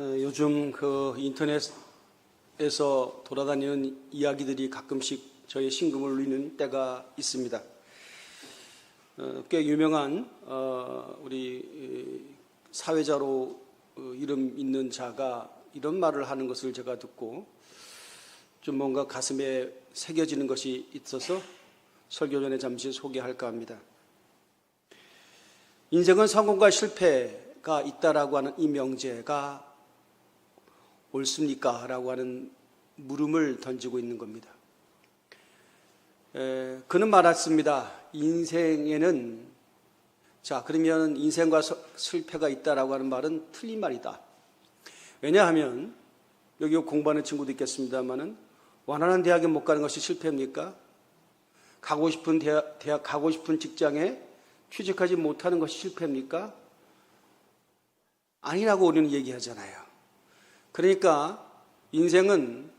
요즘 그 인터넷에서 돌아다니는 이야기들이 가끔씩 저의 심금을 울리는 때가 있습니다. 꽤 유명한 우리 사회자로 이름 있는 자가 이런 말을 하는 것을 제가 듣고 좀 뭔가 가슴에 새겨지는 것이 있어서 설교 전에 잠시 소개할까 합니다. 인생은 성공과 실패가 있다라고 하는 이 명제가 옳습니까? 라고 하는 물음을 던지고 있는 겁니다. 그는 말했습니다. 인생에는 그러면 인생과 실패가 있다라고 하는 말은 틀린 말이다. 왜냐하면 여기 공부하는 친구도 있겠습니다만은 원하는 대학에 못 가는 것이 실패입니까? 가고 싶은 대학 가고 싶은 직장에 취직하지 못하는 것이 실패입니까? 아니라고 우리는 얘기하잖아요. 그러니까 인생은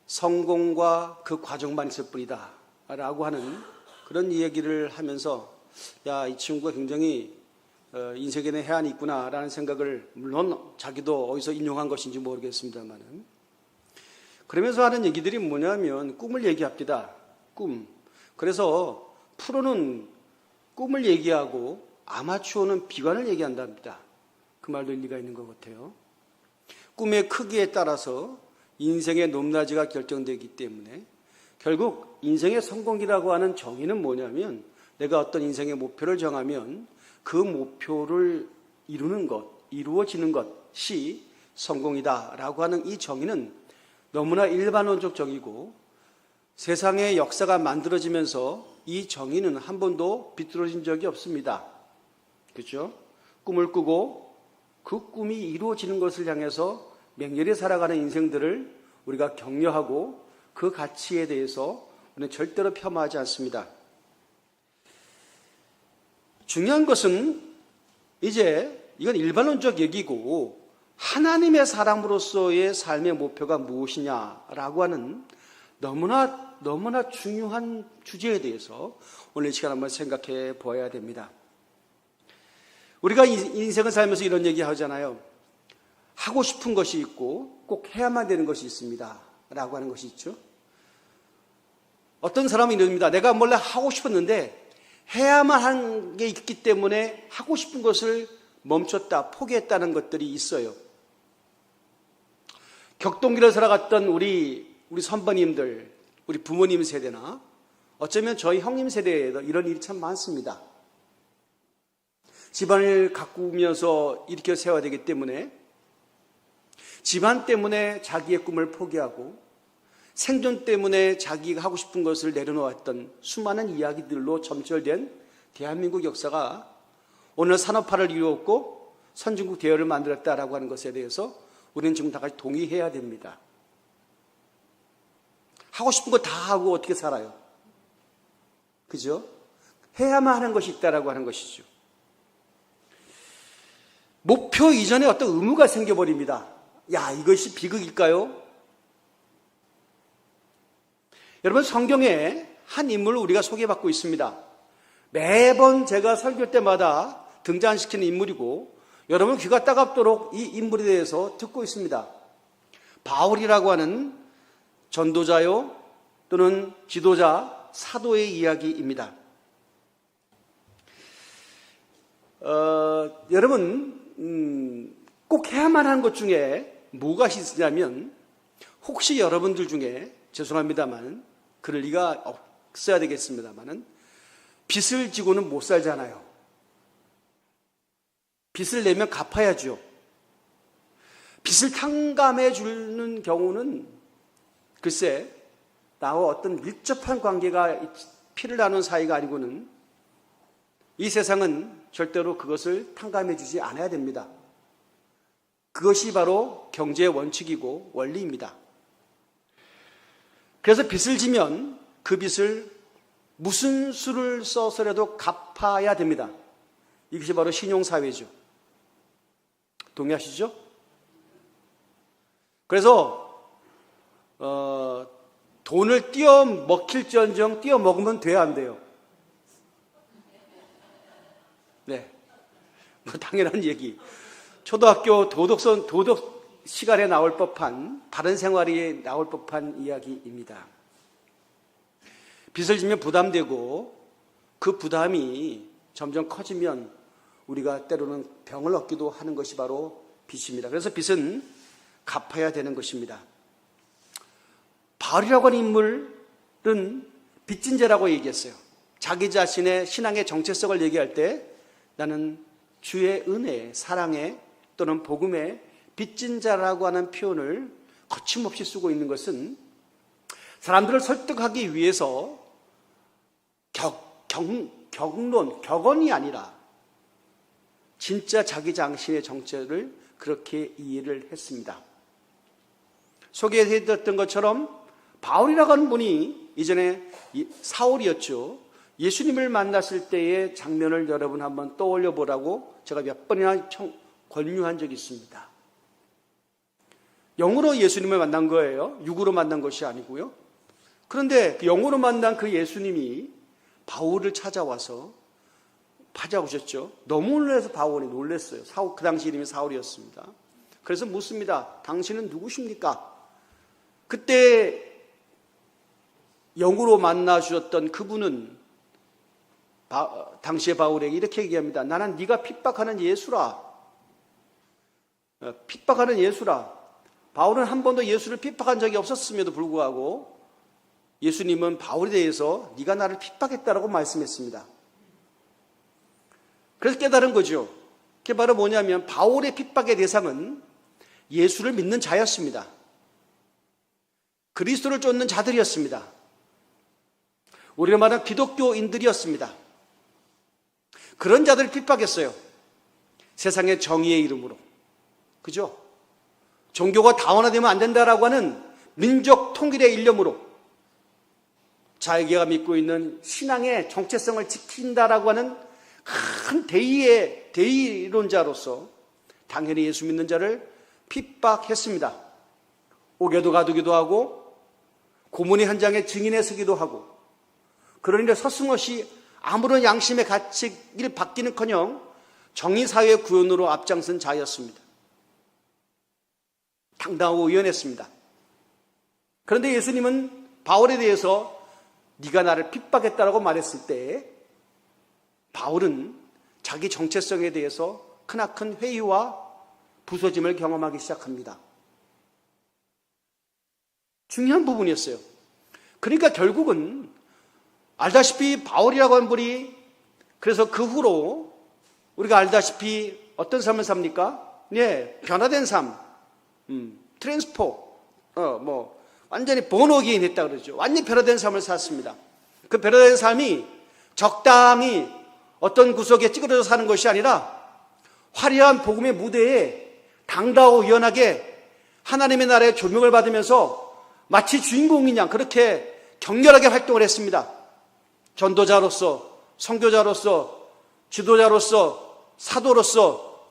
성공과 그 과정만 있을 뿐이다 라고 하는 그런 얘기를 하면서 이 친구가 굉장히 인생에는 해안이 있구나 라는 생각을 물론 자기도 어디서 인용한 것인지 모르겠습니다만은 그러면서 하는 얘기들이 뭐냐면 꿈을 얘기합니다. 꿈. 그래서 프로는 꿈을 얘기하고 아마추어는 비관을 얘기한답니다. 그 말도 일리가 있는 것 같아요. 꿈의 크기에 따라서 인생의 높낮이가 결정되기 때문에 결국 인생의 성공이라고 하는 정의는 뭐냐면 내가 어떤 인생의 목표를 정하면 그 목표를 이루어지는 것이 성공이다라고 하는 이 정의는 너무나 일반론적 정의고 세상의 역사가 만들어지면서 이 정의는 한 번도 비뚤어진 적이 없습니다. 그렇죠? 꿈을 꾸고 그 꿈이 이루어지는 것을 향해서 맹렬히 살아가는 인생들을 우리가 격려하고 그 가치에 대해서 우리는 절대로 폄하하지 않습니다. 중요한 것은 이제 이건 일반론적 얘기고 하나님의 사람으로서의 삶의 목표가 무엇이냐라고 하는 너무나 중요한 주제에 대해서 오늘 이 시간 한번 생각해 보아야 됩니다. 우리가 인생을 살면서 이런 얘기 하잖아요. 하고 싶은 것이 있고 꼭 해야만 되는 것이 있습니다 라고 하는 것이 있죠. 어떤 사람은 이럽니다. 내가 원래 하고 싶었는데 해야만 한 게 있기 때문에 하고 싶은 것을 멈췄다, 포기했다는 것들이 있어요. 격동기를 살아갔던 우리 선배님들, 우리 부모님 세대나 어쩌면 저희 형님 세대에도 이런 일이 참 많습니다. 집안을 가꾸면서 일으켜 세워야 되기 때문에 집안 때문에 자기의 꿈을 포기하고 생존 때문에 자기가 하고 싶은 것을 내려놓았던 수많은 이야기들로 점철된 대한민국 역사가 오늘 산업화를 이루었고 선진국 대열을 만들었다라고 하는 것에 대해서 우리는 지금 다 같이 동의해야 됩니다. 하고 싶은 거 다 하고 어떻게 살아요? 그죠? 해야만 하는 것이 있다라고 하는 것이죠. 목표 이전에 어떤 의무가 생겨버립니다. 이것이 비극일까요? 여러분, 성경에 한 인물을 우리가 소개받고 있습니다. 매번 제가 설교 때마다 등장시키는 인물이고 여러분 귀가 따갑도록 이 인물에 대해서 듣고 있습니다. 바울이라고 하는 전도자요 또는 지도자, 사도의 이야기입니다. 여러분 꼭 해야만 하는 것 중에 뭐가 있으냐면 혹시 여러분들 중에 죄송합니다만 그럴 리가 없어야 되겠습니다만은 빚을 지고는 못 살잖아요. 빚을 내면 갚아야죠. 빚을 탕감해 주는 경우는 글쎄 나와 어떤 밀접한 관계가 피를 나눈 사이가 아니고는 이 세상은 절대로 그것을 탕감해 주지 않아야 됩니다. 그것이 바로 경제의 원칙이고 원리입니다. 그래서 빚을 지면 그 빚을 무슨 수를 써서라도 갚아야 됩니다. 이것이 바로 신용사회죠. 동의하시죠? 그래서 돈을 띄어 먹힐지언정 띄어 먹으면 돼야 안 돼요. 네, 당연한 얘기. 초등학교 도덕 시간에 나올 법한, 바른 생활이 나올 법한 이야기입니다. 빚을 지면 부담되고 그 부담이 점점 커지면 우리가 때로는 병을 얻기도 하는 것이 바로 빚입니다. 그래서 빚은 갚아야 되는 것입니다. 바울이라고 하는 인물은 빚진 자라고 얘기했어요. 자기 자신의 신앙의 정체성을 얘기할 때 나는 주의 은혜, 사랑에 또는 복음에 빚진 자라고 하는 표현을 거침없이 쓰고 있는 것은 사람들을 설득하기 위해서 격언이 아니라 진짜 자기 자신의 정체를 그렇게 이해를 했습니다. 소개해드렸던 것처럼 바울이라고 하는 분이 이전에 사울이었죠. 예수님을 만났을 때의 장면을 여러분 한번 떠올려 보라고 제가 몇 번이나 권유한 적이 있습니다. 영으로 예수님을 만난 거예요. 육으로 만난 것이 아니고요. 그런데 영으로 만난 그 예수님이 바울을 찾아와서 찾아오셨죠. 너무 놀라서 바울이 놀랐어요. 그 당시 이름이 사울이었습니다. 그래서 묻습니다. 당신은 누구십니까? 그때 영으로 만나주셨던 그분은 당시의 바울에게 이렇게 얘기합니다. 나는 네가 핍박하는 예수라. 핍박하는 예수라. 바울은 한 번도 예수를 핍박한 적이 없었음에도 불구하고 예수님은 바울에 대해서 네가 나를 핍박했다라고 말씀했습니다. 그래서 깨달은 거죠. 그게 바로 뭐냐면 바울의 핍박의 대상은 예수를 믿는 자였습니다. 그리스도를 쫓는 자들이었습니다. 우리가 말하는 기독교인들이었습니다. 그런 자들을 핍박했어요. 세상의 정의의 이름으로. 그죠? 종교가 다원화되면 안 된다라고 하는 민족 통일의 일념으로 자기가 믿고 있는 신앙의 정체성을 지킨다라고 하는 큰 대의론자로서 당연히 예수 믿는 자를 핍박했습니다. 옥에도 가두기도 하고 고문의 현장에 증인에 서기도 하고 그러니 서슴없이 아무런 양심의 가책을 받기는커녕 정의사회의 구현으로 앞장선 자였습니다. 당당하고 의연했습니다. 그런데 예수님은 바울에 대해서 네가 나를 핍박했다라고 말했을 때 바울은 자기 정체성에 대해서 크나큰 회의와 부서짐을 경험하기 시작합니다. 중요한 부분이었어요. 그러니까 결국은 알다시피 바울이라고 하는 분이 그래서 그 후로 우리가 알다시피 어떤 삶을 삽니까? 네, 변화된 삶, 완전히 본어게인 했다 그러죠. 완전히 변화된 삶을 샀습니다. 그 변화된 삶이 적당히 어떤 구석에 찌그러져 사는 것이 아니라 화려한 복음의 무대에 당당하고 유연하게 하나님의 나라의 조명을 받으면서 마치 주인공인 양 그렇게 격렬하게 활동을 했습니다. 전도자로서, 선교자로서, 지도자로서, 사도로서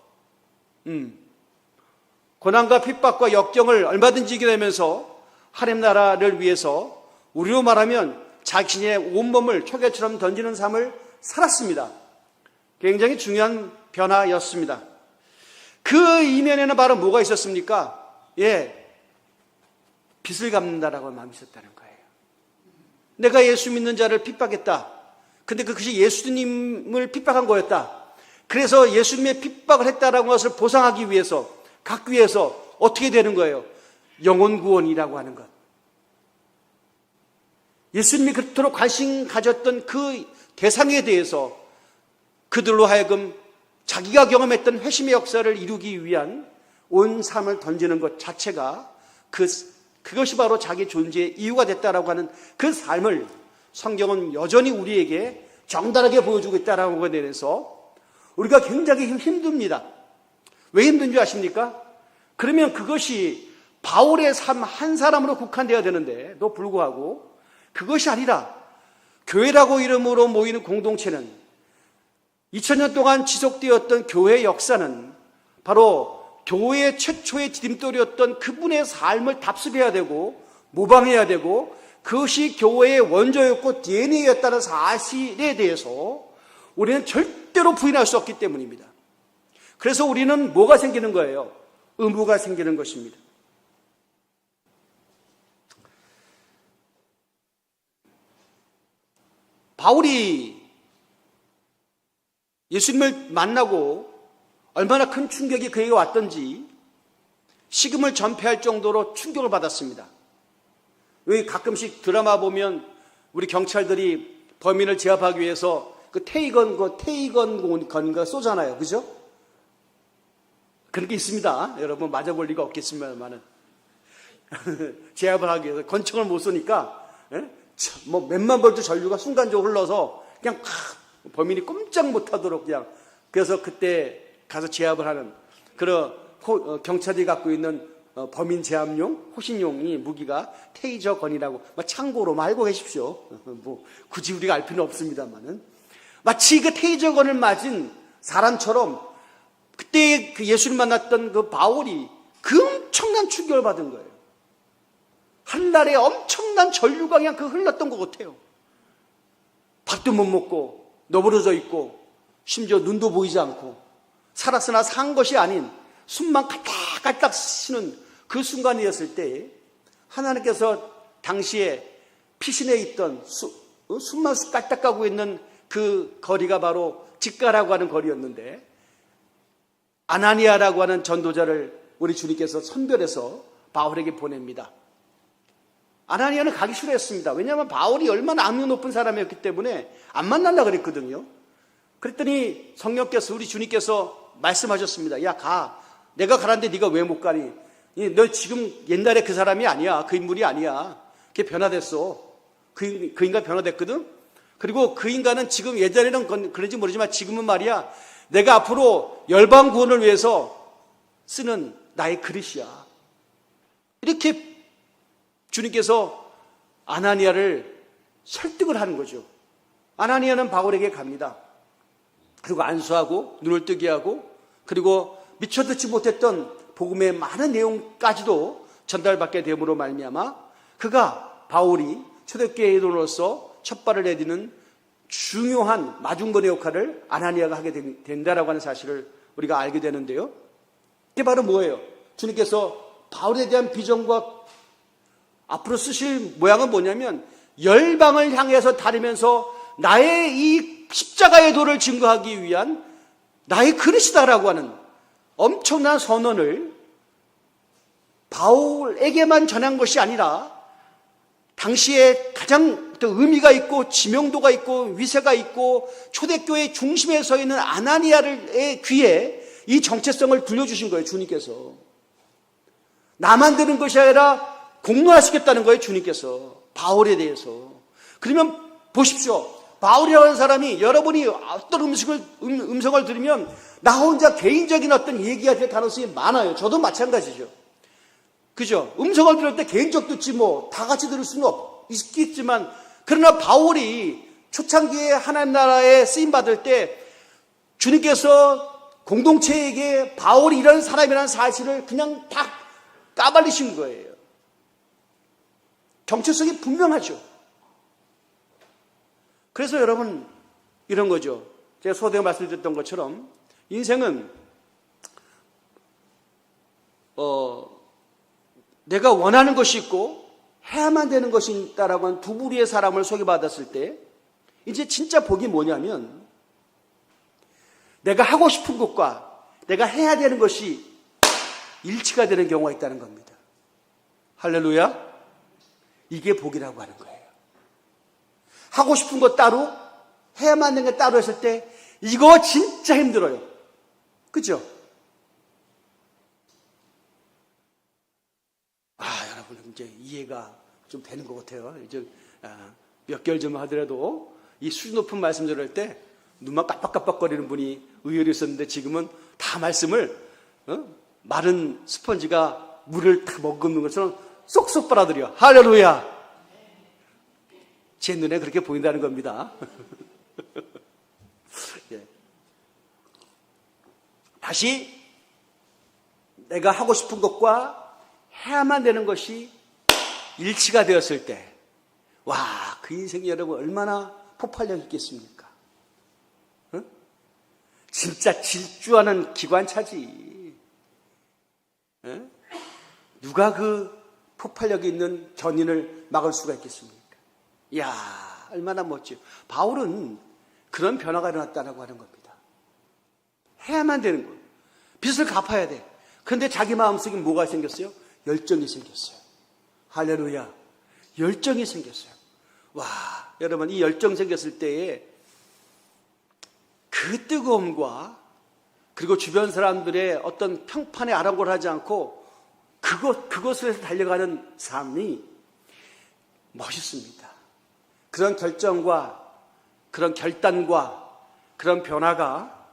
고난과 핍박과 역경을 얼마든지 이겨내면서 하나님 나라를 위해서 우리로 말하면 자신의 온몸을 초계처럼 던지는 삶을 살았습니다. 굉장히 중요한 변화였습니다. 그 이면에는 바로 뭐가 있었습니까? 빚을 갚는다라고 마음이 있었다는 거예요. 내가 예수 믿는 자를 핍박했다. 근데 그것이 예수님을 핍박한 거였다. 그래서 예수님의 핍박을 했다라는 것을 보상하기 위해서, 갖기 위해서 어떻게 되는 거예요? 영혼 구원이라고 하는 것. 예수님이 그토록 관심 가졌던 그 대상에 대해서 그들로 하여금 자기가 경험했던 회심의 역사를 이루기 위한 온 삶을 던지는 것 자체가 그것이 바로 자기 존재의 이유가 됐다라고 하는 그 삶을 성경은 여전히 우리에게 정달하게 보여주고 있다라는 것에 대해서 우리가 굉장히 힘듭니다. 왜 힘든 줄 아십니까? 그러면 그것이 바울의 삶 한 사람으로 국한되어야 되는데도 불구하고 그것이 아니라 교회라고 이름으로 모이는 공동체는 2000년 동안 지속되었던 교회의 역사는 바로 교회의 최초의 디딤돌이었던 그분의 삶을 답습해야 되고 모방해야 되고 그것이 교회의 원조였고 DNA였다는 사실에 대해서 우리는 절대로 부인할 수 없기 때문입니다. 그래서 우리는 뭐가 생기는 거예요? 의무가 생기는 것입니다. 바울이 예수님을 만나고 얼마나 큰 충격이 그에게 왔던지 식음을 전폐할 정도로 충격을 받았습니다. 왜 가끔씩 드라마 보면 우리 경찰들이 범인을 제압하기 위해서 그 테이건건가 쏘잖아요. 그죠? 그런 게 있습니다. 여러분 맞아볼 리가 없겠습니다만은 제압을 하기 위해서 권총을 못 쏘니까 뭐 몇만 볼트 전류가 순간적으로 흘러서 그냥 범인이 꼼짝 못하도록 그냥 그래서 그때 가서 제압을 하는 그런 경찰이 갖고 있는 범인 제압용 호신용이 무기가 테이저건이라고 참고로 알고 계십시오. 뭐 굳이 우리가 알 필요는 없습니다만은 마치 그 테이저건을 맞은 사람처럼 그때 그 예수를 만났던 그 바울이 그 엄청난 충격을 받은 거예요. 한날에 엄청난 전류가 그냥 그 흘렀던 것 같아요. 밥도 못 먹고 너부러져 있고 심지어 눈도 보이지 않고 살았으나 산 것이 아닌 숨만 깔딱깔딱 쉬는 그 순간이었을 때 하나님께서 당시에 피신해 있던 숨만 깔딱 가고 있는 그 거리가 바로 직가라고 하는 거리였는데 아나니아라고 하는 전도자를 우리 주님께서 선별해서 바울에게 보냅니다. 아나니아는 가기 싫어했습니다. 왜냐하면 바울이 얼마나 악명 높은 사람이었기 때문에 안 만나려고 그랬거든요. 그랬더니 성령께서 우리 주님께서 말씀하셨습니다. 야 가. 내가 가라는데 네가 왜 못 가니? 너 지금 옛날에 그 사람이 아니야. 그 인물이 아니야. 그게 변화됐어. 그 인간 변화됐거든. 그리고 그 인간은 지금 예전에는 그런지 모르지만 지금은 말이야. 내가 앞으로 열방 구원을 위해서 쓰는 나의 그릇이야. 이렇게 주님께서 아나니아를 설득을 하는 거죠. 아나니아는 바울에게 갑니다. 그리고 안수하고 눈을 뜨게 하고 그리고 미처 듣지 못했던 복음의 많은 내용까지도 전달받게 됨으로 말미암아 그가 바울이 초대교회 이론으로서 첫 발을 내디는 중요한 마중거의 역할을 아나니아가 하게 된다라고 하는 사실을 우리가 알게 되는데요. 이게 바로 뭐예요? 주님께서 바울에 대한 비전과 앞으로 쓰실 모양은 뭐냐면 열방을 향해서 다니면서 나의 이 십자가의 도를 증거하기 위한 나의 그릇이다라고 하는 엄청난 선언을 바울에게만 전한 것이 아니라 당시에 가장 의미가 있고 지명도가 있고 위세가 있고 초대교회 중심에 서 있는 아나니아의 귀에 이 정체성을 들려주신 거예요. 주님께서. 나만 드는 것이 아니라 공론하시겠다는 거예요. 주님께서. 바울에 대해서. 그러면 보십시오. 바울이라는 사람이 여러분이 어떤 음성을 들으면 나 혼자 개인적인 어떤 얘기가 될 가능성이 많아요. 저도 마찬가지죠. 그죠? 음성을 들을 때 개인적 듣지 뭐 다 같이 들을 수는 있겠지만 그러나 바울이 초창기에 하나님 나라에 쓰임받을 때 주님께서 공동체에게 바울이 이런 사람이라는 사실을 그냥 다 까발리신 거예요. 정체성이 분명하죠. 그래서 여러분 이런 거죠. 제가 소대에 말씀드렸던 것처럼 인생은 내가 원하는 것이 있고 해야만 되는 것이 있다라고 하는 두 부류의 사람을 소개받았을 때 이제 진짜 복이 뭐냐면 내가 하고 싶은 것과 내가 해야 되는 것이 일치가 되는 경우가 있다는 겁니다. 할렐루야. 이게 복이라고 하는 거예요. 하고 싶은 것 따로 해야만 되는 게 따로 했을 때 이거 진짜 힘들어요. 그죠? 여러분 이제 이해가 좀 되는 것 같아요. 이제 몇 개월 전 하더라도 이 수준 높은 말씀 들을 때 눈만 깜빡깜빡거리는 분이 의외로 있었는데 지금은 다 말씀을 마른 스펀지가 물을 다 머금는 것처럼 쏙쏙 빨아들여. 할렐루야. 제 눈에 그렇게 보인다는 겁니다. 예. 다시 내가 하고 싶은 것과 해야만 되는 것이 일치가 되었을 때, 와, 그 인생이 여러분 얼마나 폭발력 있겠습니까? 진짜 질주하는 기관차지. 누가 그 폭발력이 있는 전인을 막을 수가 있겠습니까? 이야, 얼마나 멋지요. 바울은 그런 변화가 일어났다고 하는 겁니다. 해야만 되는 거예요. 빚을 갚아야 돼. 그런데 자기 마음속에 뭐가 생겼어요? 열정이 생겼어요. 할렐루야. 열정이 생겼어요. 와, 여러분, 이 열정 생겼을 때에 그 뜨거움과 그리고 주변 사람들의 어떤 평판에 아랑곳하지 않고 그것을 달려가는 삶이 멋있습니다. 그런 결정과 그런 결단과 그런 변화가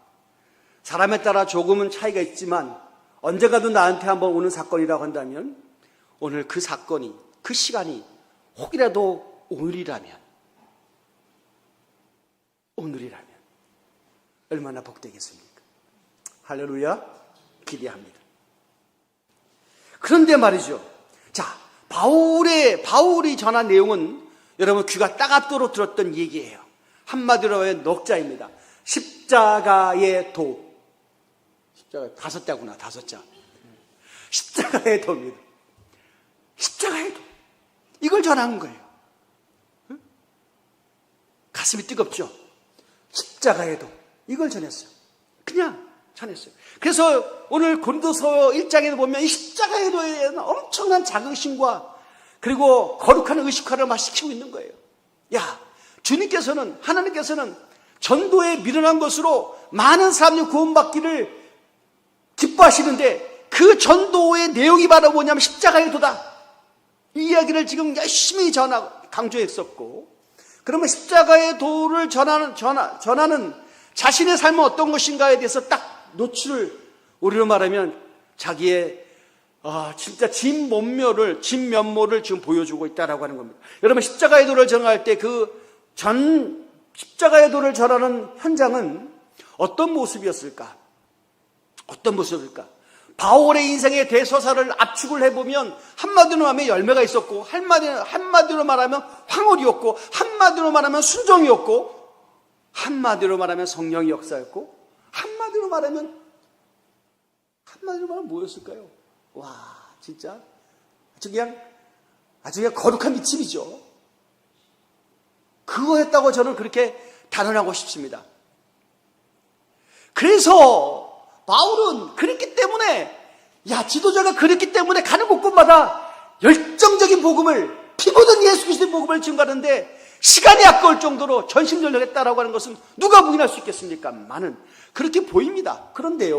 사람에 따라 조금은 차이가 있지만 언젠가도 나한테 한번 오는 사건이라고 한다면 오늘 그 사건이, 그 시간이 혹이라도 오늘이라면 얼마나 복되겠습니까? 할렐루야, 기대합니다. 그런데 말이죠. 자, 바울이 전한 내용은 여러분 귀가 따갑도록 들었던 얘기예요. 한마디로 넉자입니다. 십자가의 도. 십자가 다섯 자구나, 다섯 자. 십자가의 도입니다. 십자가의 도. 이걸 전한 거예요. 응? 가슴이 뜨겁죠? 십자가의 도. 이걸 전했어요. 그냥 전했어요. 그래서 오늘 고린도서 1장에 보면 이 십자가의 도에 대한 엄청난 자긍심과 그리고 거룩한 의식화를 막 시키고 있는 거예요. 야, 하나님께서는 전도에 미련한 것으로 많은 사람이 구원받기를 기뻐하시는데 그 전도의 내용이 바로 뭐냐면 십자가의 도다. 이 이야기를 지금 열심히 강조했었고, 그러면 십자가의 도를 전하는 자신의 삶은 어떤 것인가에 대해서 딱 노출을, 우리로 말하면 자기의 진짜 진면모를 지금 보여주고 있다라고 하는 겁니다. 여러분, 십자가의 도를 전할 때 십자가의 도를 전하는 현장은 어떤 모습이었을까? 바울의 인생의 대서사를 압축을 해보면 한마디로 말하면 열매가 있었고, 한마디로 말하면 황홀이었고, 한마디로 말하면 순종이었고, 한마디로 말하면 성령의 역사였고, 한마디로 말하면 뭐였을까요? 와, 진짜 아주 그냥 거룩한 미침이죠. 그거 했다고 저는 그렇게 단언하고 싶습니다. 그래서 바울은 그랬기 때문에, 지도자가 그랬기 때문에 가는 곳곳마다 열정적인 복음을, 피 묻은 예수 그리스도의 복음을 증거하는데 시간이 아까울 정도로 전심전력했다라고 하는 것은 누가 부인할 수 있겠습니까? 많은 그렇게 보입니다. 그런데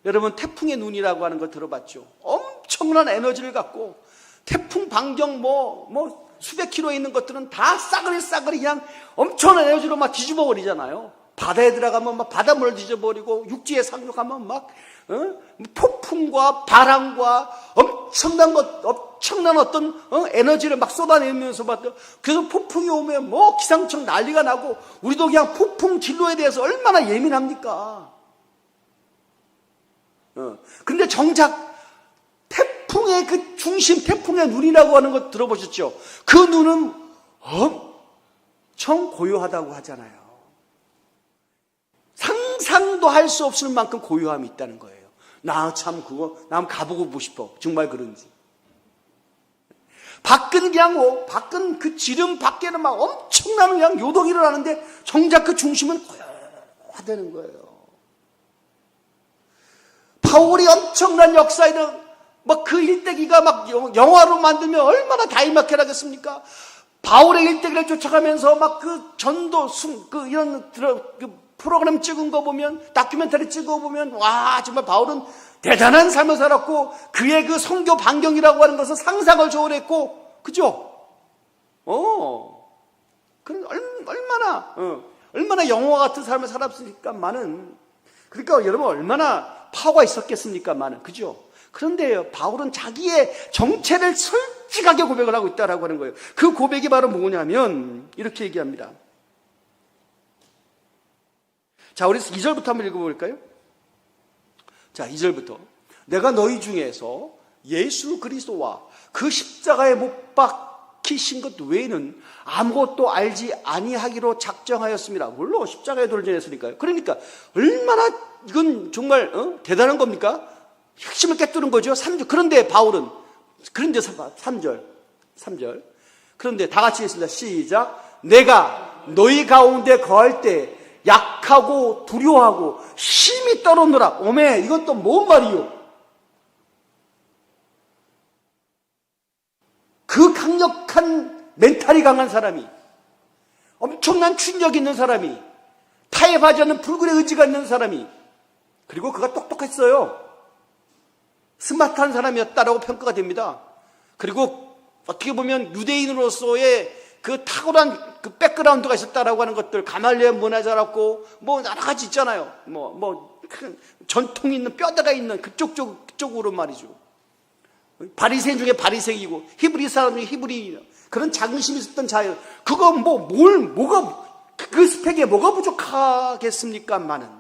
여러분, 태풍의 눈이라고 하는 걸 들어봤죠? 엄청난 에너지를 갖고 태풍 반경 수백 킬로에 있는 것들은 다 싸그리 그냥 엄청난 에너지로 막 뒤집어 버리잖아요. 바다에 들어가면 막 바닷물을 뒤져버리고, 육지에 상륙하면 막 폭풍과 바람과 엄청난 어떤 에너지를 막 쏟아내면서 그래서 폭풍이 오면 기상청 난리가 나고, 우리도 그냥 폭풍 진로에 대해서 얼마나 예민합니까? 근데 정작 태풍의 그 중심, 태풍의 눈이라고 하는 것 들어보셨죠? 그 눈은 엄청 고요하다고 하잖아요. 상상도 할 수 없을 만큼 고요함이 있다는 거예요. 나 한번 가보고 싶어. 정말 그런지. 밖은 그 지름 밖에는 막 엄청난 그냥 요동이 일어나는데 정작 그 중심은 고요하다는 거예요. 바울이 엄청난 역사에는 그 일대기가 막 영화로 만들면 얼마나 다이마켓하겠습니까? 바울의 일대기를 쫓아가면서 그 전도, 이런 프로그램 찍은 거 보면, 다큐멘터리 찍어 보면, 와, 정말 바울은 대단한 삶을 살았고, 그의 그 선교 반경이라고 하는 것은 상상을 초월했고, 그죠? 얼마나 영화 같은 삶을 살았으니까만은, 그러니까 여러분 얼마나 파워가 있었겠습니까만은, 그죠? 그런데 바울은 자기의 정체를 솔직하게 고백을 하고 있다라고 하는 거예요. 그 고백이 바로 뭐냐면, 이렇게 얘기합니다. 자, 우리 2절부터 한번 읽어볼까요? 자, 2절부터. 내가 너희 중에서 예수 그리스도와 그 십자가에 못 박히신 것 외에는 아무것도 알지 아니하기로 작정하였습니다. 물론 십자가에 도를 전했으니까요. 그러니까 얼마나 이건 정말 대단한 겁니까? 핵심을 꿰뚫은 거죠. 3절. 그런데 바울은, 그런데 3절. 그런데 다 같이 했습니다. 시작. 내가 너희 가운데 거할 때 약하고 두려워하고 힘이 떨어오느라. 오메, 이건 또 뭔 말이요? 그 강력한 멘탈이 강한 사람이, 엄청난 충격이 있는 사람이, 타협하지 않는 불굴의 의지가 있는 사람이, 그리고 그가 똑똑했어요. 스마트한 사람이었다라고 평가가 됩니다. 그리고 어떻게 보면 유대인으로서의 그 탁월한 그 백그라운드가 있었다라고 하는 것들, 가말리엘 문화자라고 뭐 여러 가지 있잖아요. 전통 있는 뼈대가 있는 그쪽으로 말이죠. 바리새인 중에 바리새이고 히브리 사람 중에 히브리인, 그런 자긍심이 있었던 자예요. 그거 그 스펙에 뭐가 부족하겠습니까만은.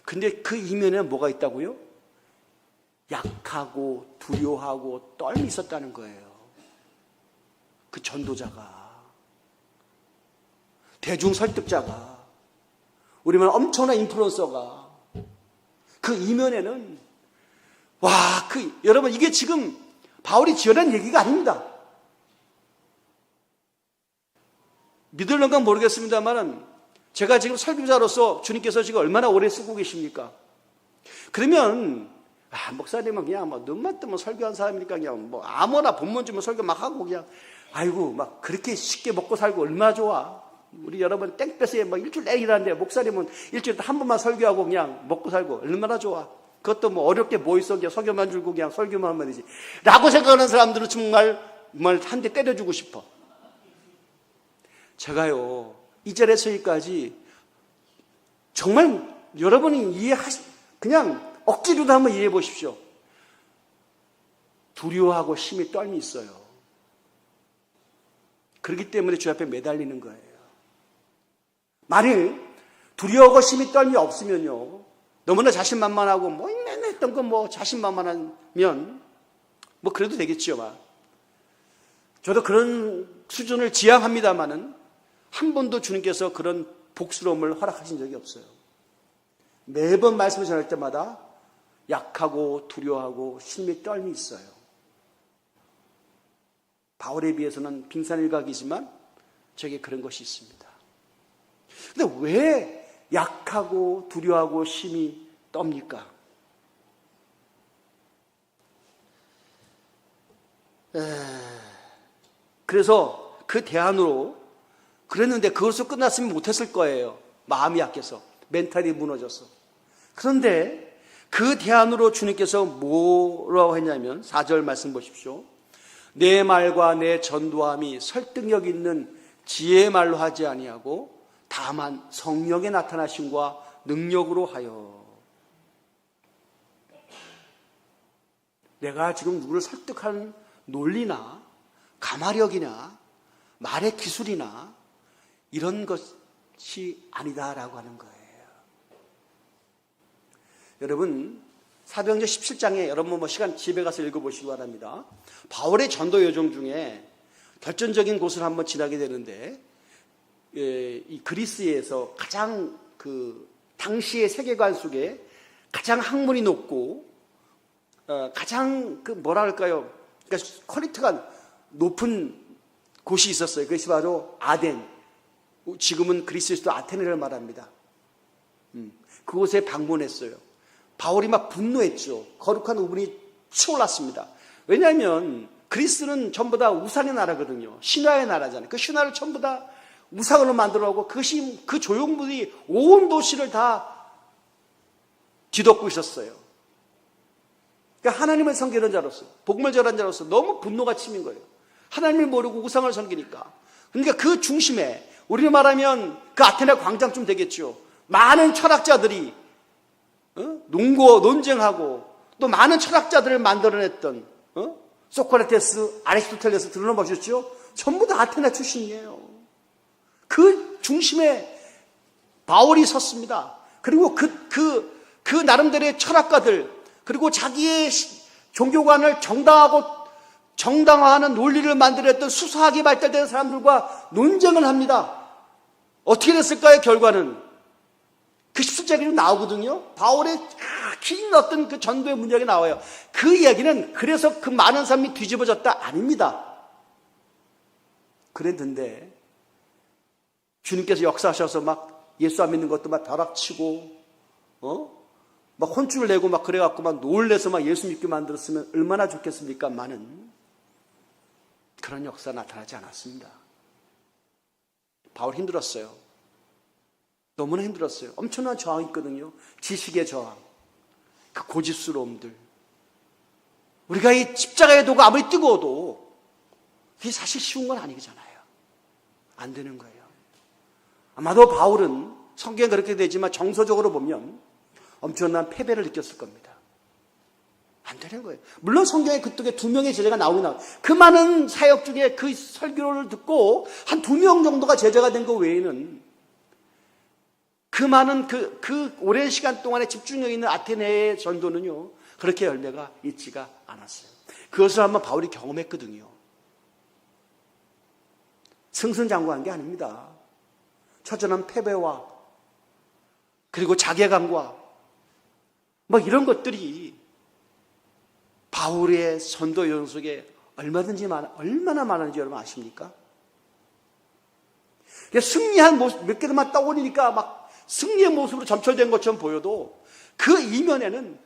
근데 그 이면에 뭐가 있다고요? 약하고 두려워하고 떨미 있었다는 거예요. 그 전도자가, 대중 설득자가, 우리만 엄청난 인플루언서가, 그 이면에는 여러분, 이게 지금 바울이 지어낸 얘기가 아닙니다. 믿을런가 모르겠습니다만은 제가 지금 설교자로서 주님께서 지금 얼마나 오래 쓰고 계십니까? 그러면 목사님은 그냥 눈만 뜨면 설교한 사람이니까 그냥 아무나 본문 주면 설교 막 하고 그냥 막 그렇게 쉽게 먹고 살고 얼마나 좋아. 우리 여러분 땡볕에 일주일 내내 일하는데 목사님은 일주일에 한 번만 설교하고 그냥 먹고 살고 얼마나 좋아. 그것도 어렵게 뭐 있어. 그냥 석유만 줄고 그냥 설교만 하면 되지. 라고 생각하는 사람들은 정말 한 대 때려주고 싶어. 제가요, 2절에서 여기까지 정말 여러분이 그냥 억지로도 한번 이해해 보십시오. 두려워하고 힘이 떨미 있어요. 그렇기 때문에 주 앞에 매달리는 거예요. 만일 두려워하고 힘이 떨미 없으면요, 너무나 자신만만하고 맨날 했던 거 자신만만하면 그래도 되겠지요. 저도 그런 수준을 지향합니다만은 한 번도 주님께서 그런 복스러움을 허락하신 적이 없어요. 매번 말씀을 전할 때마다 약하고 두려워하고 힘이 떨미 있어요. 바울에 비해서는 빙산일각이지만 저에게 그런 것이 있습니다. 근데 왜 약하고 두려워하고 힘이 떱니까? 그래서 그 대안으로 그랬는데 그것으로 끝났으면 못했을 거예요. 마음이 약해서, 멘탈이 무너져서. 그런데 그 대안으로 주님께서 뭐라고 했냐면 4절 말씀 보십시오. 내 말과 내 전도함이 설득력 있는 지혜의 말로 하지 아니하고 다만 성령의 나타나심과 능력으로 하여. 내가 지금 누구를 설득하는 논리나 가마력이나 말의 기술이나 이런 것이 아니다라고 하는 거예요. 여러분, 사도행전 17장에 여러분 시간 집에 가서 읽어보시기 바랍니다. 바울의 전도 여정 중에 결정적인 곳을 한번 지나게 되는데, 이 그리스에서 가장 당시의 세계관 속에 가장 학문이 높고 가장 그러니까 퀄리티가 높은 곳이 있었어요. 그것이 바로 아덴. 지금은 그리스에서도 아테네를 말합니다. 그곳에 방문했어요. 바울이 막 분노했죠. 거룩한 우분이 치올랐습니다. 왜냐하면 그리스는 전부 다 우상의 나라거든요. 신화의 나라잖아요. 그 신화를 전부 다 우상으로 만들어가고 그것이 그 조형물이 온 도시를 다 뒤덮고 있었어요. 그러니까 하나님을 섬기는 자로서, 복음을 전하는 자로서 너무 분노가 치민 거예요. 하나님을 모르고 우상을 섬기니까. 그러니까 그 중심에, 우리로 말하면 그 아테네 광장쯤 되겠죠. 많은 철학자들이 논쟁하고 또 많은 철학자들을 만들어냈던 소크라테스, 아리스토텔레스 들어보셨죠? 전부 다 아테네 출신이에요. 그 중심에 바울이 섰습니다. 그리고 그 나름대로의 철학가들, 그리고 자기의 종교관을 정당화하는 논리를 만들었던 수사학이 발달된 사람들과 논쟁을 합니다. 어떻게 됐을까요? 결과는 그 17절이 나오거든요. 바울의 긴 어떤 그 전도의 문역이 나와요. 그 이야기는 그래서 그 많은 사람이 뒤집어졌다 아닙니다. 그랬는데 주님께서 역사하셔서 막 예수 안 믿는 것도 막 벼락치고 막 혼쭐을 내고 막 그래갖고 막 놀래서 막 예수 믿게 만들었으면 얼마나 좋겠습니까? 많은 그런 역사 나타나지 않았습니다. 바울 힘들었어요. 너무나 힘들었어요. 엄청난 저항이 있거든요. 지식의 저항, 그 고집스러움들. 우리가 이 십자가의 도가 아무리 뜨거워도 그게 사실 쉬운 건 아니잖아요. 안 되는 거예요. 아마도 바울은 성경에 그렇게 되지만 정서적으로 보면 엄청난 패배를 느꼈을 겁니다. 안 되는 거예요. 물론 성경에 그쪽에 2명의 제자가 나오긴 나와요. 그 많은 사역 중에 그 설교를 듣고 한 2명 정도가 제자가 된 것 외에는 그 많은 그 오랜 시간 동안에 집중력 있는 아테네의 전도는요, 그렇게 열매가 있지가 않았어요. 그것을 한번 바울이 경험했거든요. 승승장구한 게 아닙니다. 처절한 패배와 그리고 자괴감과 뭐 이런 것들이 바울의 전도 여정 속에 얼마나 많은지 여러분 아십니까? 승리한 모습 몇 개만 떠올리니까 막 승리의 모습으로 점철된 것처럼 보여도 그 이면에는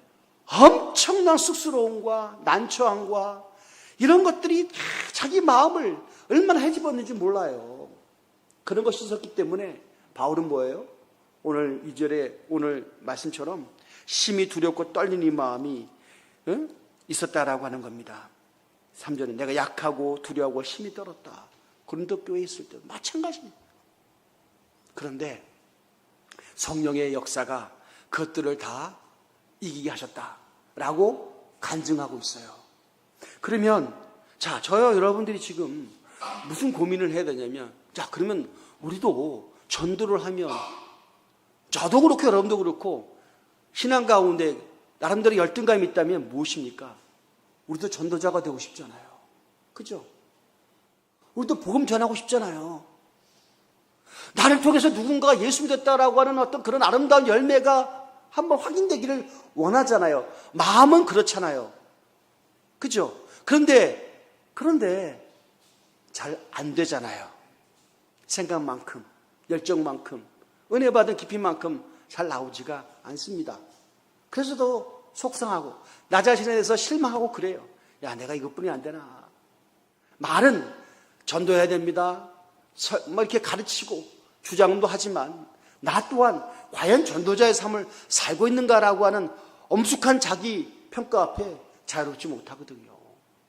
엄청난 쑥스러움과 난처함과 이런 것들이 자기 마음을 얼마나 헤집었는지 몰라요. 그런 것이 있었기 때문에 바울은 뭐예요? 오늘 2절에 오늘 말씀처럼 심히 두렵고 떨리는 이 마음이 있었다라고 하는 겁니다. 3절에 내가 약하고 두려워하고 심히 떨었다. 고린도 교회에 있을 때 마찬가지입니다. 그런데 성령의 역사가 그것들을 다 이기게 하셨다라고 간증하고 있어요. 그러면 자, 저요 여러분들이 지금 무슨 고민을 해야 되냐면, 자, 그러면 우리도 전도를 하면, 저도 그렇고 여러분도 그렇고 신앙 가운데 나름대로 열등감이 있다면 무엇입니까? 우리도 전도자가 되고 싶잖아요. 그죠? 우리도 복음 전하고 싶잖아요. 나를 통해서 누군가가 예수 믿었다라고 하는 어떤 그런 아름다운 열매가 한번 확인되기를 원하잖아요. 마음은 그렇잖아요. 그죠? 그런데 잘 안 되잖아요. 생각만큼, 열정만큼, 은혜 받은 깊이만큼 잘 나오지가 않습니다. 그래서 더 속상하고 나 자신에 대해서 실망하고 그래요. 야, 내가 이것뿐이 안 되나. 말은 전도해야 됩니다. 뭐 이렇게 가르치고 주장도 하지만 나 또한 과연 전도자의 삶을 살고 있는가라고 하는 엄숙한 자기 평가 앞에 자유롭지 못하거든요.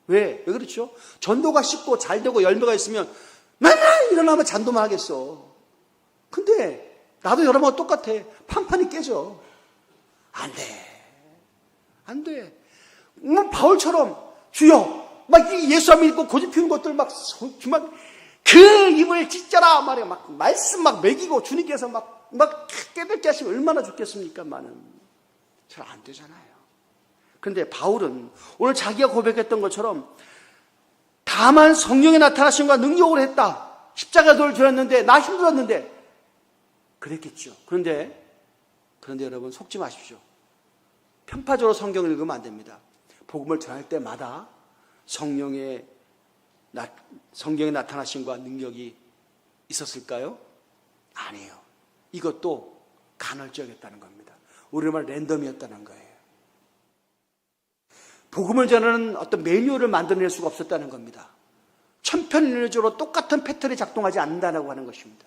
왜 그렇죠? 전도가 쉽고 잘 되고 열매가 있으면 맨날 일어나면 잔도만 하겠어. 근데 나도 여러분과 똑같아. 판판이 깨져. 안 돼. 바울처럼 주여 막 예수 안 믿고 고집 피우는 것들 막 그 입을 찢자라 말이야. 막 말씀 막 먹이고 주님께서 막 깨닫게 하시면 얼마나 좋겠습니까만은 잘 안 되잖아요. 그런데 바울은 오늘 자기가 고백했던 것처럼 다만 성령의 나타나심과 능력으로 했다. 십자가 돌을 들었는데 나 힘들었는데 그랬겠죠. 그런데 여러분 속지 마십시오. 편파적으로 성경을 읽으면 안 됩니다. 복음을 전할 때마다 성경의 나타나심과 능력이 있었을까요? 아니에요. 이것도 간헐적이었다는 겁니다. 우리말 랜덤이었다는 거예요. 복음을 전하는 어떤 매뉴얼을 만들어낼 수가 없었다는 겁니다. 천편일률적으로 똑같은 패턴이 작동하지 않는다고 하는 것입니다.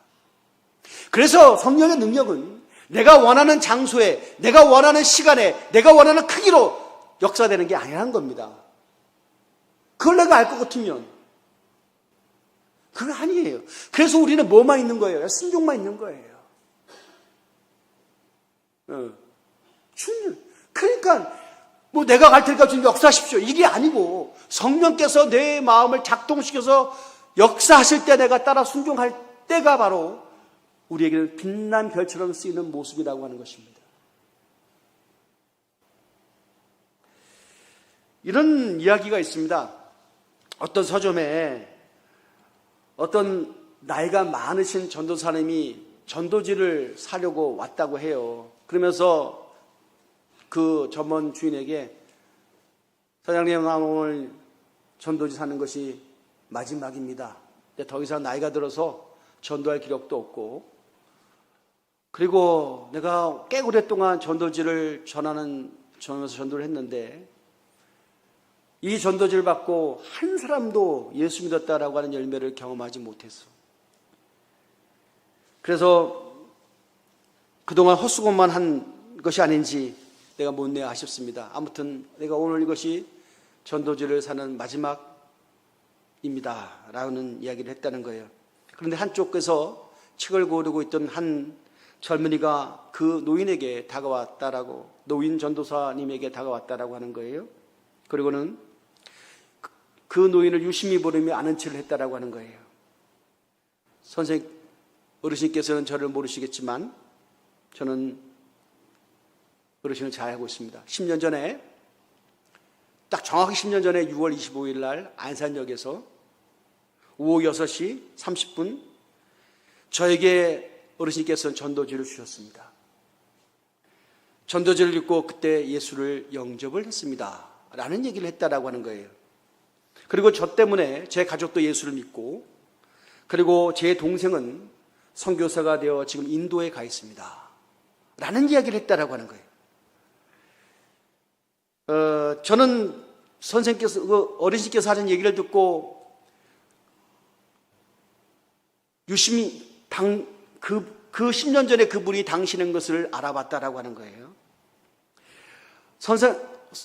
그래서 성령의 능력은 내가 원하는 장소에, 내가 원하는 시간에, 내가 원하는 크기로 역사되는 게 아니라는 겁니다. 그걸 내가 알 것 같으면 그거 아니에요. 그래서 우리는 뭐만 있는 거예요? 순종만 있는 거예요. 그러니까 뭐 내가 갈 테니까 좀 역사하십시오. 이게 아니고 성령께서 내 마음을 작동시켜서 역사하실 때 내가 따라 순종할 때가 바로 우리에게는 빛난 별처럼 쓰이는 모습이라고 하는 것입니다. 이런 이야기가 있습니다. 어떤 서점에 어떤 나이가 많으신 전도사님이 전도지를 사려고 왔다고 해요. 그러면서 그 점원 주인에게 사장님, 나 오늘 전도지 사는 것이 마지막입니다. 더 이상 나이가 들어서 전도할 기력도 없고, 그리고 내가 꽤 오랫동안 전도지를 전하면서 전도를 했는데, 이 전도지를 받고 한 사람도 예수 믿었다라고 하는 열매를 경험하지 못했어. 그래서 그동안 헛수고만 한 것이 아닌지 내가 못내 아쉽습니다. 아무튼 내가 오늘 이것이 전도지를 사는 마지막입니다 라는 이야기를 했다는 거예요. 그런데 한쪽에서 책을 고르고 있던 한 젊은이가 그 노인에게 다가왔다라고, 노인 전도사님에게 다가왔다라고 하는 거예요. 그리고는 그 노인을 유심히 보려며 아는 체를 했다라고 하는 거예요. 어르신께서는 저를 모르시겠지만 저는 어르신을 잘 알고 있습니다. 10년 전에, 딱 정확히 10년 전에 6월 25일 날 안산역에서 오후 6시 30분 저에게 어르신께서는 전도지를 주셨습니다. 전도지를 읽고 그때 예수를 영접을 했습니다 라는 얘기를 했다라고 하는 거예요. 그리고 저 때문에 제 가족도 예수를 믿고, 그리고 제 동생은 선교사가 되어 지금 인도에 가 있습니다 라는 이야기를 했다라고 하는 거예요. 저는 어르신께서 하는 얘기를 듣고 유심히 그 10년 전에 그분이 당신인 것을 알아봤다라고 하는 거예요.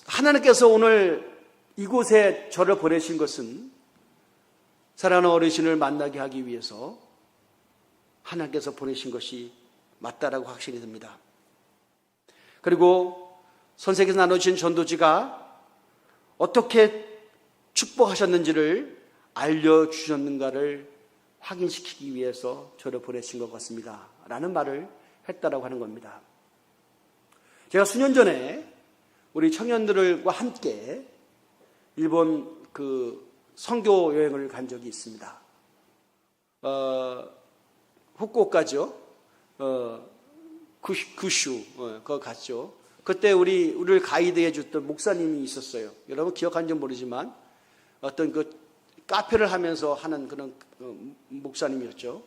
하나님께서 오늘 이곳에 저를 보내신 것은 사랑하는 어르신을 만나게 하기 위해서 하나님께서 보내신 것이 맞다라고 확신이 듭니다. 그리고 선생님께서 나누신 전도지가 어떻게 축복하셨는지를 알려주셨는가를 확인시키기 위해서 저를 보내신 것 같습니다 라는 말을 했다라고 하는 겁니다. 제가 수년 전에 우리 청년들과 함께 일본 그 선교 여행을 간 적이 있습니다. 후쿠오카죠. 구슈 그거 갔죠. 그때 우리를 가이드해 줬던 목사님이 있었어요. 여러분 기억하는지 모르지만 어떤 그 카페를 하면서 하는 그런 목사님이었죠.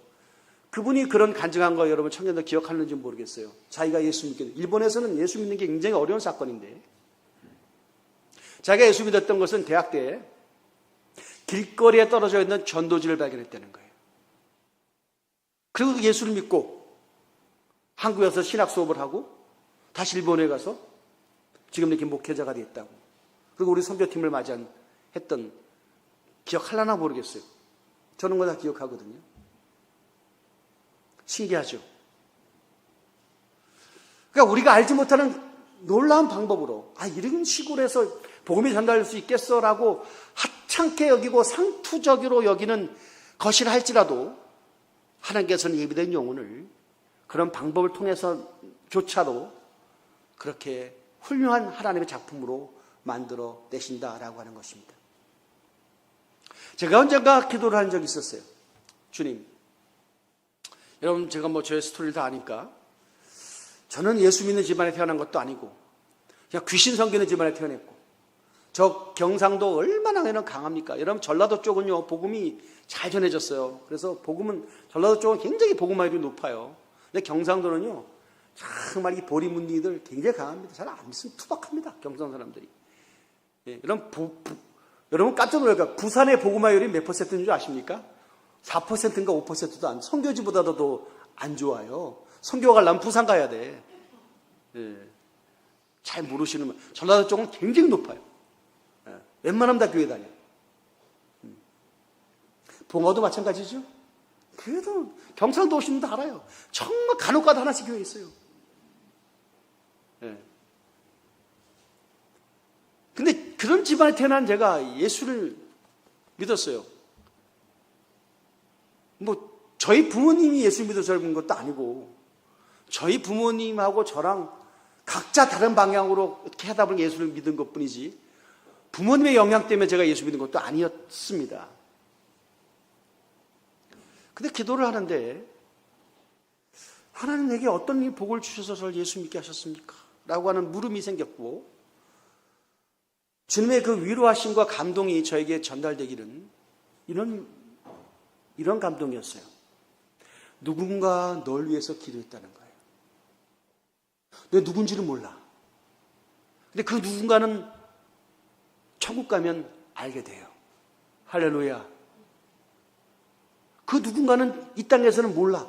그분이 그런 간증한 거 여러분 청년들 기억하는지 모르겠어요. 자기가 예수 믿게, 일본에서는 예수 믿는 게 굉장히 어려운 사건인데, 자기가 예수 믿었던 것은 대학 때 길거리에 떨어져 있는 전도지를 발견했다는 거예요. 그리고 예수를 믿고 한국에 와서 신학 수업을 하고 다시 일본에 가서 지금 이렇게 목회자가 됐다고. 그리고 우리 선교팀을 했던, 기억하려나 모르겠어요. 저는 그거 다 기억하거든요. 신기하죠. 그러니까 우리가 알지 못하는 놀라운 방법으로, 이런 시골에서 복음이 전달될 수 있겠어라고 하찮게 여기고 상투적으로 여기는 것이라 할지라도 하나님께서는 예비된 영혼을 그런 방법을 통해서조차도 그렇게 훌륭한 하나님의 작품으로 만들어 내신다라고 하는 것입니다. 제가 언젠가 기도를 한 적이 있었어요. 주님, 여러분 제가 저의 스토리를 다 아니까, 저는 예수 믿는 집안에 태어난 것도 아니고 그냥 귀신 섬기는 집안에 태어났고, 저 경상도 얼마나 강합니까? 여러분 전라도 쪽은요 복음이 잘 전해졌어요. 그래서 전라도 쪽은 굉장히 복음화율이 높아요. 근데 경상도는요 정말 이 보리문니들 굉장히 강합니다. 잘 안 믿으면 투박합니다, 경상 사람들이. 예, 여러분 깜짝 놀랄까? 부산의 복음화율이 몇 퍼센트인 줄 아십니까? 4%인가 5%도 안, 선교지보다도 더 안 좋아요. 선교 가려면 부산 가야 돼. 예, 잘 모르시는, 전라도 쪽은 굉장히 높아요. 예, 웬만하면 다 교회 다녀. 봉화도 마찬가지죠. 그래도 경상도 오시면 다 알아요. 정말 간혹가다 하나씩 교회 있어요. 예. 근데 그런 집안에 태어난 제가 예수를 믿었어요. 저희 부모님이 예수 믿어서 믿은 것도 아니고, 저희 부모님하고 저랑 각자 다른 방향으로 이렇게 하다 보니 예수를 믿은 것 뿐이지, 부모님의 영향 때문에 제가 예수 믿은 것도 아니었습니다. 근데 기도를 하는데, 하나님 내게 어떤 복을 주셔서 저를 예수 믿게 하셨습니까? 라고 하는 물음이 생겼고, 주님의 그 위로하심과 감동이 저에게 전달되기는 이런 감동이었어요. 누군가 널 위해서 기도했다는 거예요. 내 누군지는 몰라. 근데 그 누군가는 천국 가면 알게 돼요. 할렐루야. 그 누군가는 이 땅에서는 몰라.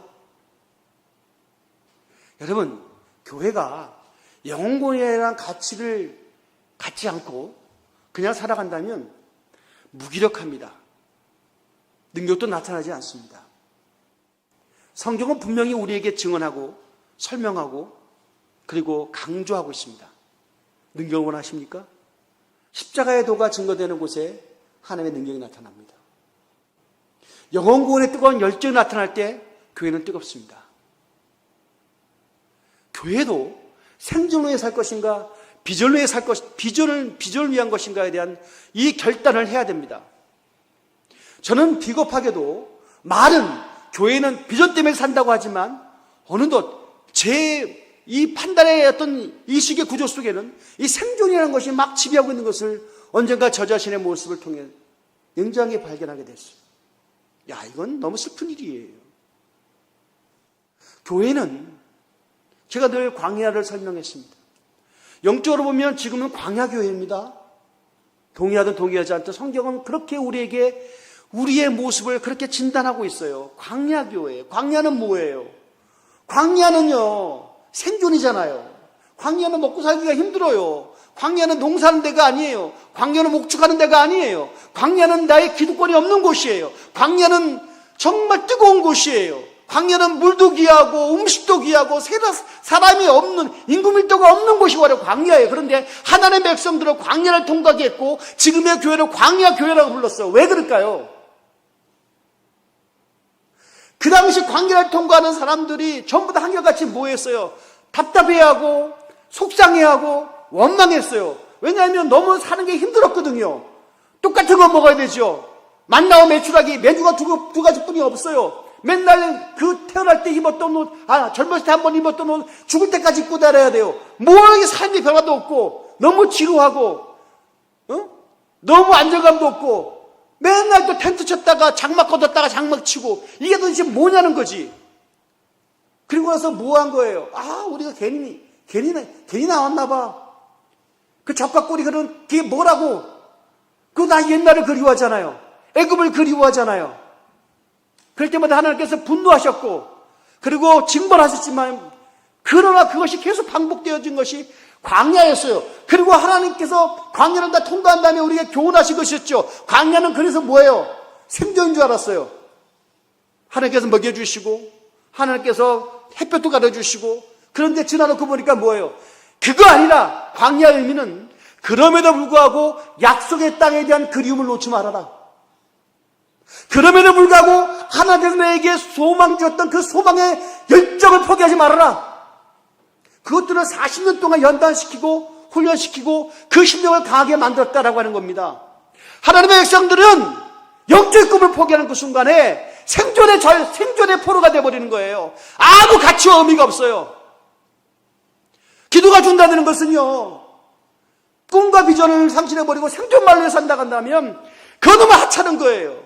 여러분, 교회가 영혼구원이라는 가치를 갖지 않고 그냥 살아간다면 무기력합니다. 능력도 나타나지 않습니다. 성경은 분명히 우리에게 증언하고 설명하고 그리고 강조하고 있습니다. 능력을 원하십니까? 십자가의 도가 증거되는 곳에 하나님의 능력이 나타납니다. 영혼구원의 뜨거운 열정이 나타날 때 교회는 뜨겁습니다. 교회도 생존을 위해 살 것인가, 비전을 위해 살 것, 비전을 위한 것인가에 대한 이 결단을 해야 됩니다. 저는 비겁하게도 말은 교회는 비전 때문에 산다고 하지만 어느덧 제 이 판단의 어떤 이식의 구조 속에는 이 생존이라는 것이 막 지배하고 있는 것을 언젠가 저 자신의 모습을 통해 냉정하게 발견하게 됐어요. 야, 이건 너무 슬픈 일이에요. 교회는 제가 늘 광야를 설명했습니다. 영적으로 보면 지금은 광야교회입니다. 동의하든 동의하지 않든 성경은 그렇게 우리에게 우리의 모습을 그렇게 진단하고 있어요. 광야교회. 광야는 뭐예요? 광야는요, 생존이잖아요. 광야는 먹고 살기가 힘들어요. 광야는 농사하는 데가 아니에요. 광야는 목축하는 데가 아니에요. 광야는 나의 기득권이 없는 곳이에요. 광야는 정말 뜨거운 곳이에요. 광야는 물도 귀하고 음식도 귀하고 사람이 없는, 인구 밀도가 없는 곳이 바로 광야예요. 그런데 하나님의 백성들은 광야를 통과하게 했고 지금의 교회를 광야교회라고 불렀어요. 왜 그럴까요? 그 당시 광야를 통과하는 사람들이 전부 다 한결같이 뭐했어요? 답답해하고 속상해하고 원망했어요. 왜냐하면 너무 사는 게 힘들었거든요. 똑같은 거 먹어야 되죠. 만나와 메추라기 메뉴가 두 가지뿐이 없어요. 맨날 그 태어날 때 입었던 옷, 젊었을 때 한 번 입었던 옷 죽을 때까지 입고 다녀야 돼요. 뭐하게 삶이 변화도 없고 너무 지루하고 너무 안정감도 없고 맨날 또 텐트 쳤다가 장막 걷었다가 장막 치고 이게 도대체 뭐냐는 거지. 그리고 나서 뭐 한 거예요? 우리가 괜히 나왔나 봐. 그 잡가꼬리 그게 뭐라고? 나 옛날을 그리워하잖아요. 애굽을 그리워하잖아요. 그럴 때마다 하나님께서 분노하셨고 그리고 징벌하셨지만 그러나 그것이 계속 반복되어진 것이 광야였어요. 그리고 하나님께서 광야를 다 통과한 다음에 우리가 교훈하신 것이었죠. 광야는 그래서 뭐예요? 생존인 줄 알았어요. 하나님께서 먹여주시고 하나님께서 햇볕도 가려주시고 그런데 지나놓고 보니까 뭐예요? 그거 아니라 광야의 의미는 그럼에도 불구하고 약속의 땅에 대한 그리움을 놓지 말아라. 그럼에도 불구하고 하나님께서 내게 소망 주었던 그 소망의 열정을 포기하지 말아라. 그것들을 40년 동안 연단시키고 훈련시키고 그 심령을 강하게 만들었다라고 하는 겁니다. 하나님의 백성들은 영적의 꿈을 포기하는 그 순간에 생존의 포로가 되어버리는 거예요. 아무 가치와 의미가 없어요. 기도가 준다는 것은요, 꿈과 비전을 상실해버리고 생존만을 위해 산다고 한다면 그거 너무 하찮은 거예요.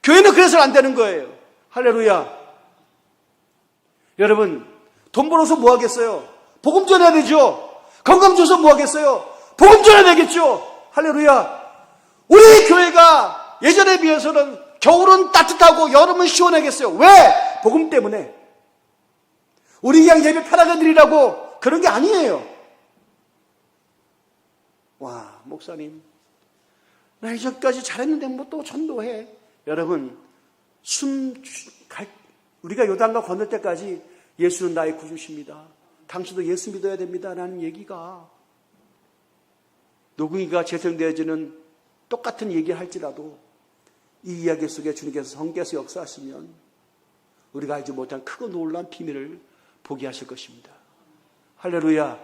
교회는 그래서는 안 되는 거예요. 할렐루야. 여러분, 돈 벌어서 뭐 하겠어요? 복음 전해야 되죠. 건강 줘서 뭐 하겠어요? 복음 전해야 되겠죠. 할렐루야. 우리 교회가 예전에 비해서는 겨울은 따뜻하고 여름은 시원하겠어요. 왜? 복음 때문에. 우리 그냥 예배 편하게 드리라고 그런 게 아니에요. 와, 목사님, 나 이전까지 잘했는데 뭐 또 전도해. 여러분, 우리가 요단강 건널 때까지 예수는 나의 구주십니다. 당신도 예수 믿어야 됩니다. 라는 얘기가 노궁이가 재생되어지는 똑같은 얘기를 할지라도 이 이야기 속에 주님께서 성께서 역사하시면 우리가 알지 못한 크고 놀라운 비밀을 보게 하실 것입니다. 할렐루야.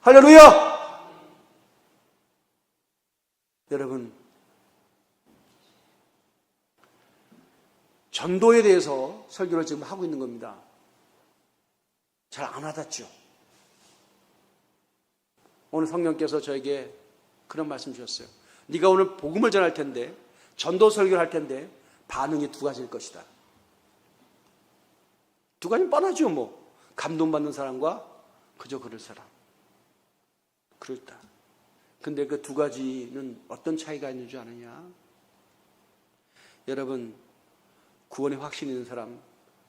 할렐루야. 여러분, 전도에 대해서 설교를 지금 하고 있는 겁니다. 잘 안 와닿죠. 오늘 성령께서 저에게 그런 말씀 주셨어요. 네가 오늘 복음을 전할 텐데, 전도 설교를 할 텐데 반응이 두 가지일 것이다. 두 가지는 뻔하죠 뭐. 감동받는 사람과 그저 그럴 사람. 그렇다. 근데 그 두 가지는 어떤 차이가 있는 줄 아느냐? 여러분, 구원의 확신이 있는 사람,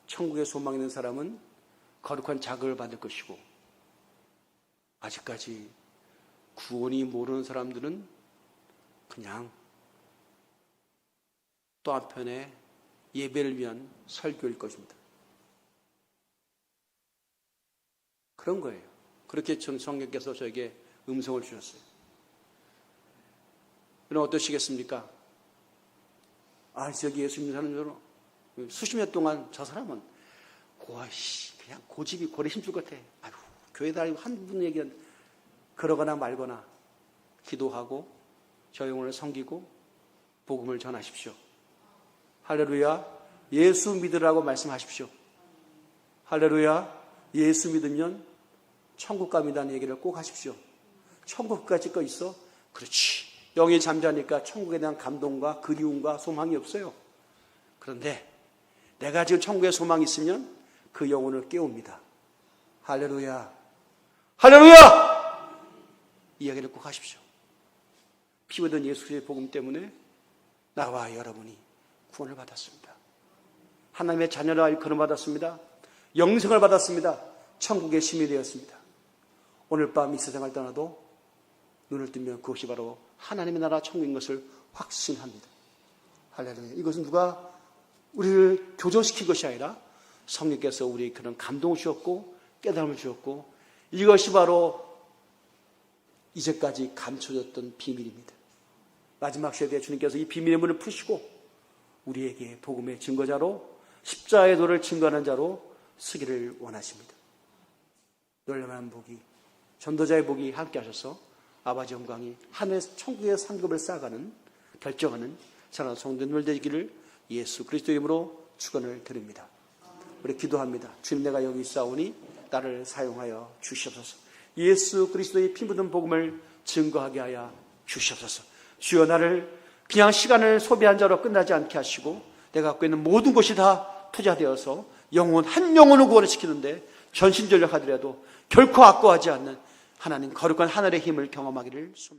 천국의 소망이 있는 사람은 거룩한 자극을 받을 것이고, 아직까지 구원이 모르는 사람들은 그냥 또 한편에 예배를 위한 설교일 것입니다. 그런 거예요. 그렇게 성령께서 저에게 음성을 주셨어요. 그럼 어떠시겠습니까? 저기 예수 믿는 사람들은 수십 년 동안 저 사람은 그냥 고집이 고래 힘줄 것 같아. 아유, 교회 다니고 한 분 얘기는 그러거나 말거나 기도하고 저 영혼을 섬기고 복음을 전하십시오. 할렐루야. 예수 믿으라고 말씀하십시오. 할렐루야. 예수 믿으면 천국 갑니다는 얘기를 꼭 하십시오. 천국까지 거 있어? 그렇지. 영이 잠자니까 천국에 대한 감동과 그리움과 소망이 없어요. 그런데 내가 지금 천국에 소망이 있으면 그 영혼을 깨웁니다. 할렐루야. 할렐루야! 이 이야기를 꼭 하십시오. 피 묻은 예수 그리스도의 복음 때문에 나와 여러분이 구원을 받았습니다. 하나님의 자녀라 거론받았습니다. 영생을 받았습니다. 천국의 시민이 되었습니다. 오늘 밤 이 세상을 떠나도 눈을 뜨면 그것이 바로 하나님의 나라 천국인 것을 확신합니다. 할렐루야. 이것은 누가 우리를 교조시킨 것이 아니라 성령께서 우리에게 그런 감동을 주었고 깨달음을 주었고, 이것이 바로 이제까지 감춰졌던 비밀입니다. 마지막 시대에 주님께서 이 비밀의 문을 푸시고 우리에게 복음의 증거자로, 십자가의 도를 증거하는 자로 쓰기를 원하십니다. 놀라운 복이, 전도자의 복이 함께 하셔서 아버지 영광이 하늘의 천국의 상급을 쌓아가는, 결정하는 사랑하는 성도님들 되기를 예수 그리스도 이름으로 축원을 드립니다. 우리 기도합니다. 주님, 내가 여기 있사오니 나를 사용하여 주시옵소서. 예수 그리스도의 피 묻은 복음을 증거하게 하여 주시옵소서. 주여, 나를 그냥 시간을 소비한 자로 끝나지 않게 하시고 내가 갖고 있는 모든 것이 다 투자되어서 영혼 한 영혼을 구원을 시키는데 전심전력하더라도 결코 아까워하지 않는 하나님 거룩한 하늘의 힘을 경험하기를 소망합니다.